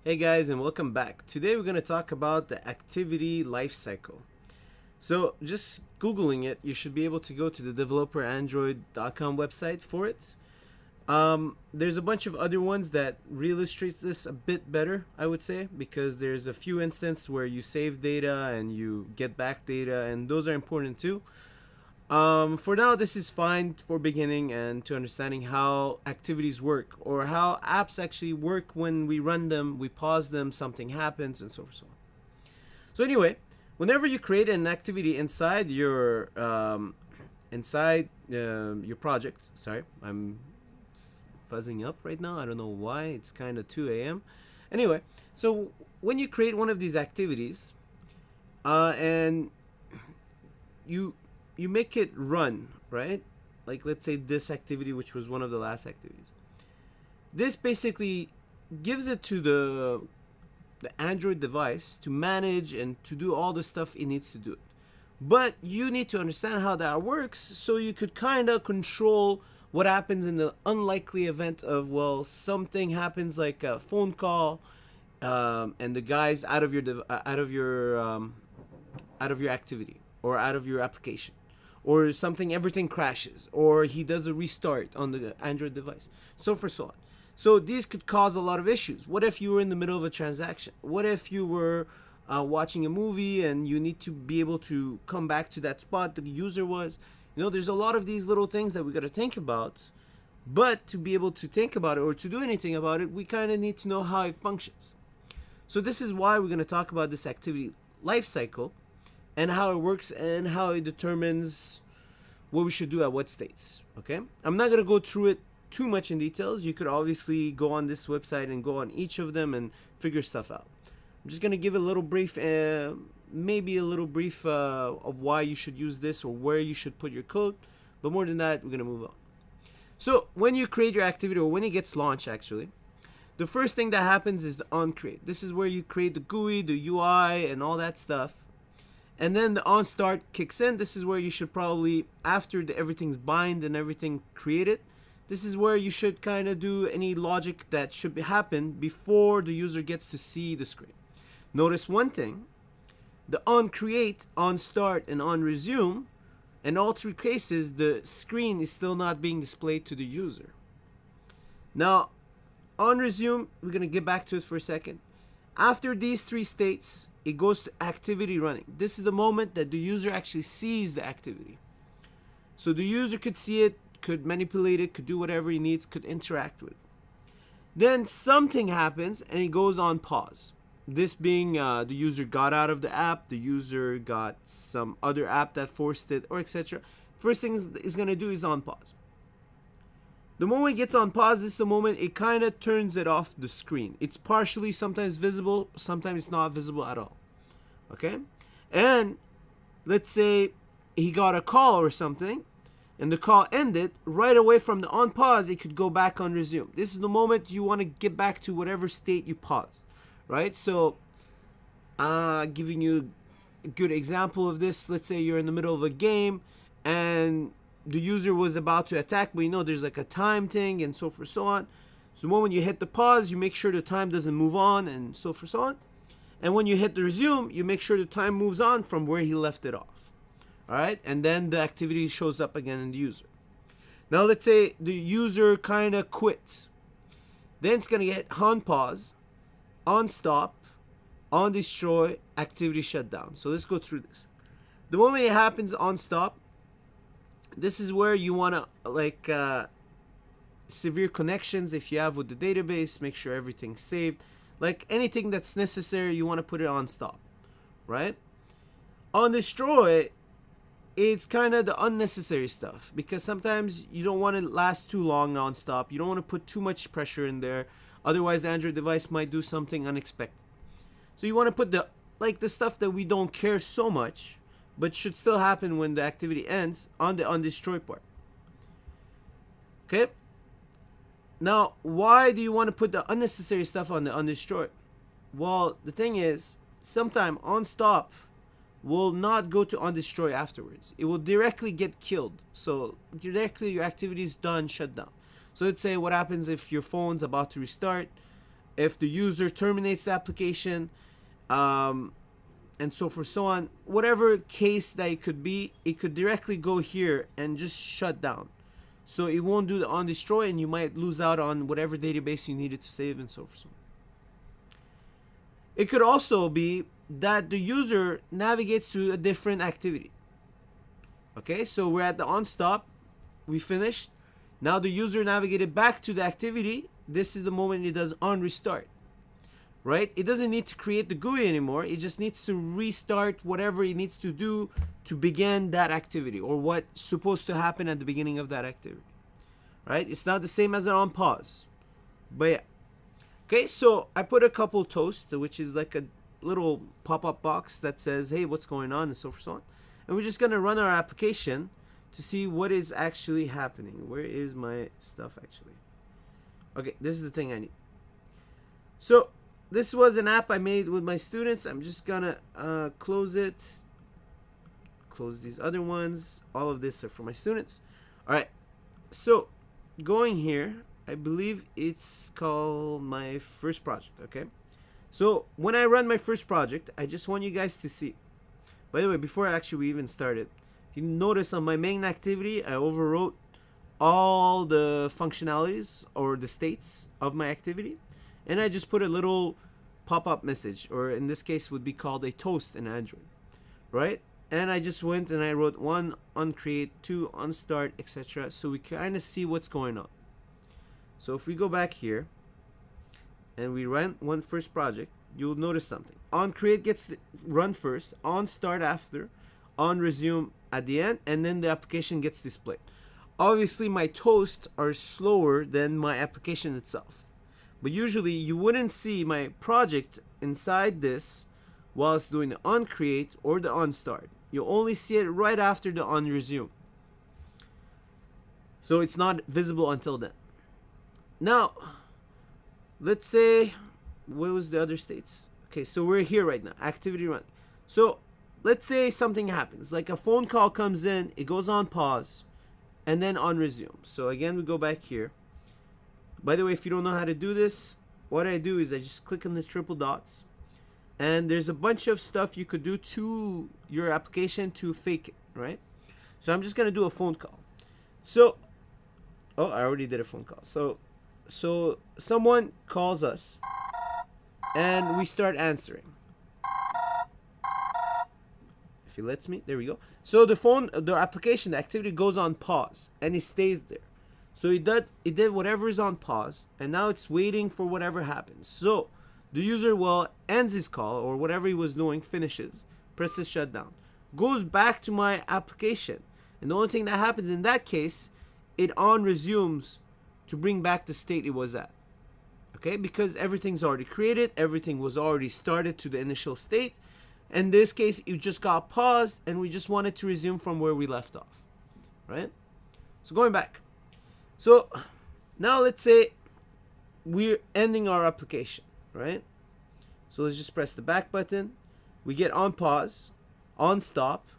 Hey guys, and welcome back. Today we're going to talk about the activity life cycle. So, just Googling it, you should be able to go to the developerandroid.com website for it. There's a bunch of other ones that illustrate this a bit better, I would say, because there's a few instances where you save data and you get back data, and those are important too. For now, this is fine for beginning and to understanding how activities work or how apps actually work when we run them, we pause them, something happens, and so forth. So anyway, whenever you create an activity inside your project, sorry, I'm fuzzing up right now. I don't know why. It's kind of 2 a.m. Anyway, so when you create one of these activities, and you make it run, right? Like let's say this activity, which was one of the last activities. This basically gives it to the Android device to manage and to do all the stuff it needs to do it. But you need to understand how that works so you could kind of control what happens in the unlikely event of, well, something happens like a phone call, and the guy's out of your activity or out of your application, or something, everything crashes, or he does a restart on the Android device, so on. So these could cause a lot of issues. What if you were in the middle of a transaction? What if you were watching a movie and you need to be able to come back to that spot the user was? There's a lot of these little things that we got to think about. But to be able to think about it or to do anything about it, we kind of need to know how it functions. So this is why we're going to talk about this activity life cycle and how it works and how it determines what we should do at what states. Okay, I'm not going to go through it too much in details. You could obviously go on this website and go on each of them and figure stuff out. I'm just going to give a little brief, maybe a little brief of why you should use this or where you should put your code. But more than that, we're going to move on. So when you create your activity, or when it gets launched actually, the first thing that happens is the onCreate. This is where you create the GUI, the UI, and all that stuff. And then the onStart kicks in. This is where you should probably, after everything's bind and everything created, this is where you should kind of do any logic that should happen before the user gets to see the screen. Notice one thing, the onCreate, onStart, and onResume, in all three cases, the screen is still not being displayed to the user. Now, onResume, we're going to get back to it for a second. After these three states, it goes to activity running. This is the moment that the user actually sees the activity. So the user could see it, could manipulate it, could do whatever he needs, could interact with it. Then something happens and it goes on pause. This being the user got out of the app, the user got some other app that forced it, or etc. First thing it's going to do is on pause. The moment it gets on pause, this is the moment it kind of turns it off the screen. It's partially sometimes visible, sometimes it's not visible at all. Okay? And let's say he got a call or something, and the call ended, right away from the on pause, it could go back on resume. This is the moment you want to get back to whatever state you paused, right? So, giving you a good example of this, let's say you're in the middle of a game, and the user was about to attack, but there's like a time thing and so forth, so on. So the moment you hit the pause, you make sure the time doesn't move on and so forth, so on. And when you hit the resume, you make sure the time moves on from where he left it off. All right, and then the activity shows up again in the user. Now let's say the user kind of quits. Then it's gonna get on pause, on stop, on destroy, activity shutdown. So let's go through this. The moment it happens on stop, this is where you want to severe connections if you have with the database, make sure everything's saved. Like anything that's necessary, you want to put it on stop, right? On destroy, it's kind of the unnecessary stuff because sometimes you don't want to last too long on stop. You don't want to put too much pressure in there. Otherwise, the Android device might do something unexpected. So you want to put the stuff that we don't care so much, but should still happen when the activity ends on the undestroy part. Okay? Now, why do you want to put the unnecessary stuff on the undestroy? Well, the thing is, sometime on stop will not go to undestroy afterwards. It will directly get killed. So directly your activity is done, shut down. So let's say what happens if your phone's about to restart if the user terminates the application, and so forth, so on. Whatever case that it could be, it could directly go here and just shut down. So it won't do the on destroy, and you might lose out on whatever database you needed to save and so forth. So it could also be that the user navigates to a different activity. Okay, so we're at the on stop, we finished. Now the user navigated back to the activity. This is the moment it does on restart. Right? It doesn't need to create the GUI anymore. It just needs to restart whatever it needs to do to begin that activity, or what's supposed to happen at the beginning of that activity. Right? It's not the same as an on pause. But yeah. Okay, so I put a couple toasts, which is like a little pop-up box that says, hey, what's going on, and so forth, so on. And we're just going to run our application to see what is actually happening. Where is my stuff actually? Okay, this is the thing I need. So this was an app I made with my students. I'm just gonna close it. Close these other ones. All of this are for my students. All right. So going here, I believe it's called my first project. Okay. So when I run my first project, I just want you guys to see. By the way, before actually we even started, if you notice on my main activity, I overwrote all the functionalities or the states of my activity. And I just put a little pop-up message, or in this case would be called a toast in Android, right? And I just went and I wrote 1 on create, 2 on start, etc. So we kind of see what's going on. So if we go back here and we run one first project, you'll notice something. On create gets run first, on start after, on resume at the end, and then the application gets displayed. Obviously my toasts are slower than my application itself. But usually you wouldn't see my project inside this whilst doing the on create or the on start. You'll only see it right after the on resume. So it's not visible until then. Now, let's say, what was the other states? Okay, so we're here right now, activity run. So let's say something happens, like a phone call comes in, it goes on pause, and then on resume. So again, we go back here. By the way, if you don't know how to do this, what I do is I just click on the triple dots, and there's a bunch of stuff you could do to your application to fake it, right? So I'm just gonna do a phone call. So, oh, I already did a phone call. So someone calls us, and we start answering. If it lets me, there we go. So the application, the activity goes on pause, and it stays there. So it did whatever is on pause, and now it's waiting for whatever happens. So the user ends his call, or whatever he was doing, finishes, presses shutdown, goes back to my application, and the only thing that happens in that case, it on resumes to bring back the state it was at. Okay, because everything's already created, everything was already started to the initial state. In this case, it just got paused, and we just wanted to resume from where we left off, right? So going back. So now let's say we're ending our application, right? So let's just press the back button. We get on pause, on stop,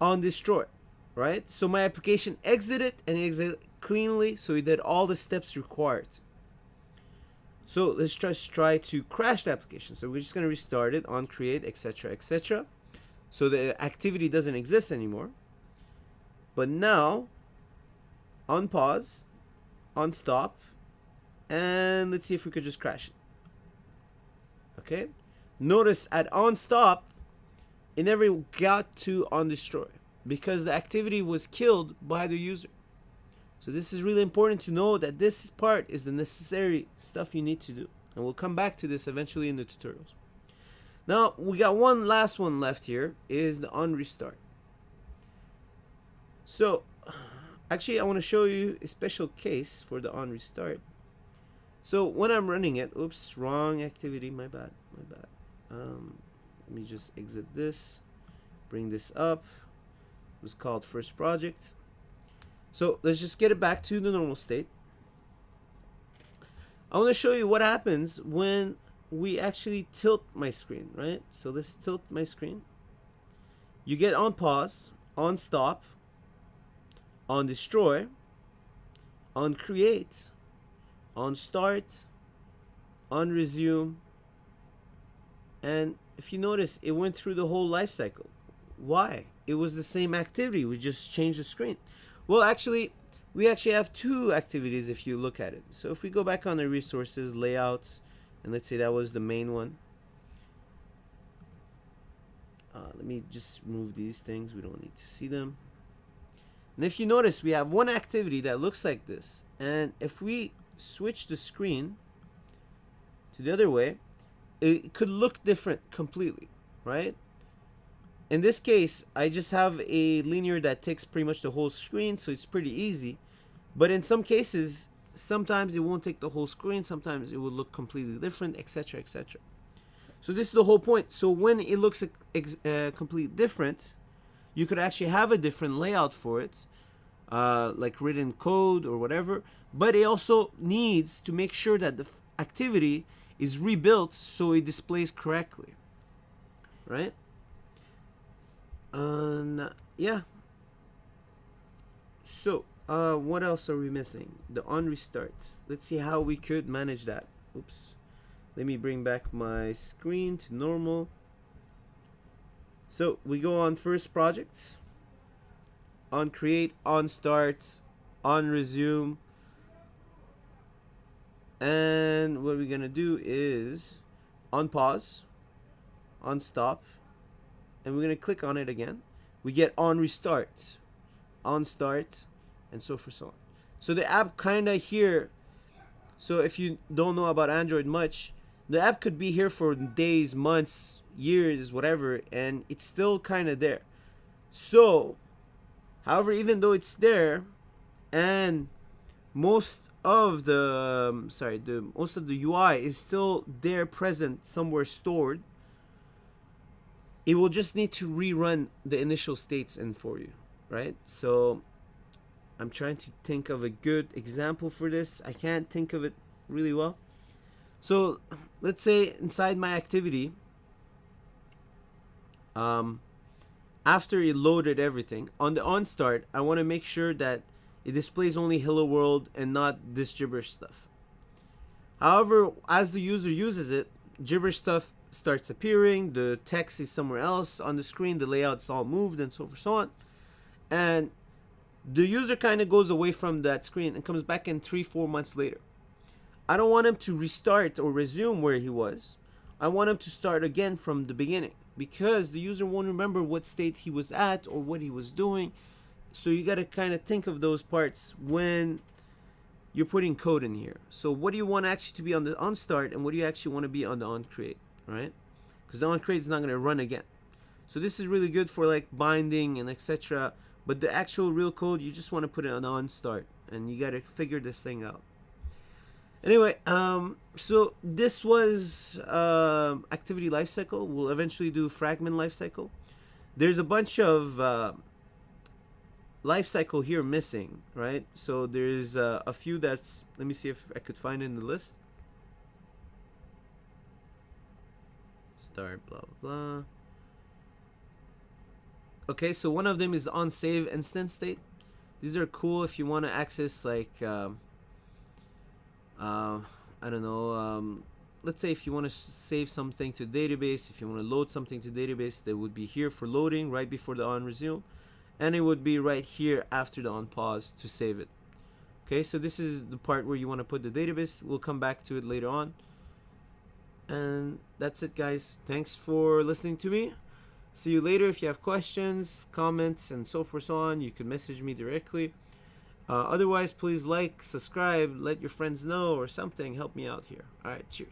on destroy, right? So my application exited and exited cleanly, so it did all the steps required. So let's just try to crash the application. So we're just going to restart it, on create, etc., etc. So the activity doesn't exist anymore. But now, on pause, on stop, and let's see if we could just crash it. Okay, notice at on stop, it never got to on destroy because the activity was killed by the user. So this is really important to know that this part is the necessary stuff you need to do, and we'll come back to this eventually in the tutorials. Now we got one last one left here, is the on restart. So actually I want to show you a special case for the on restart. So when I'm running it, oops, wrong activity, my bad. Let me just exit this, bring this up. It was called first project. So let's just get it back to the normal state. I want to show you what happens when we actually tilt my screen, right? So let's tilt my screen. You get on pause, on stop, on destroy, on create, on start, on resume, and if you notice, it went through the whole life cycle. Why? It was the same activity, we just changed the screen. Well, actually, we actually have two activities if you look at it. So if we go back on the resources, layouts, and let's say that was the main one. Let me just remove these things, we don't need to see them. And if you notice, we have one activity that looks like this, and if we switch the screen to the other way, it could look different completely, right? In this case, I just have a linear that takes pretty much the whole screen, so it's pretty easy. But in some cases, sometimes it won't take the whole screen, sometimes it will look completely different, etc., etc. So this is the whole point. So when it looks completely different, you could actually have a different layout for it, like written code or whatever, but it also needs to make sure that the activity is rebuilt so it displays correctly, right? Yeah. So what else are we missing? The on restart. Let's see how we could manage that. Oops. Let me bring back my screen to normal. So we go on first project, on create, on start, on resume, and what we're gonna do is on pause, on stop, and we're gonna click on it again. We get on restart, on start, and so forth, so on. So the app kinda here. So if you don't know about Android much, the app could be here for days, months, years, whatever, and it's still kind of there. So, however, even though it's there, and most of the most of the UI is still there, present somewhere stored, it will just need to rerun the initial states in for you, right? So I'm trying to think of a good example for this. I can't think of it really well. So let's say inside my activity, after it loaded everything, on the on start, I want to make sure that it displays only hello world and not this gibberish stuff. However, as the user uses it, gibberish stuff starts appearing, the text is somewhere else on the screen, the layout's all moved, and so forth, so on. And the user kind of goes away from that screen and comes back in 3-4 months later. I don't want him to restart or resume where he was. I want him to start again from the beginning, because the user won't remember what state he was at or what he was doing. So you got to kind of think of those parts when you're putting code in here. So what do you want actually to be on the on start, and what do you actually want to be on the on create, right? Because the on create is not going to run again. So this is really good for like binding and etc. But the actual real code, you just want to put it on the on start, and you got to figure this thing out. Anyway, so this was activity lifecycle. We'll eventually do fragment lifecycle. There's a bunch of lifecycle here missing, right? So there's a few that's, let me see if I could find it in the list. Start, blah, blah, blah. Okay, so one of them is on save instance state. These are cool if you want to access like I don't know, let's say if you want to save something to database, if you want to load something to database, that would be here for loading right before the on resume, and it would be right here after the on pause to save it. Okay, so this is the part where you want to put the database. We'll come back to it later on. And that's it, guys. Thanks for listening to me. See you later. If you have questions, comments, and so forth, so on, you can message me directly. Otherwise, please like, subscribe, let your friends know or something. Help me out here. All right, cheers.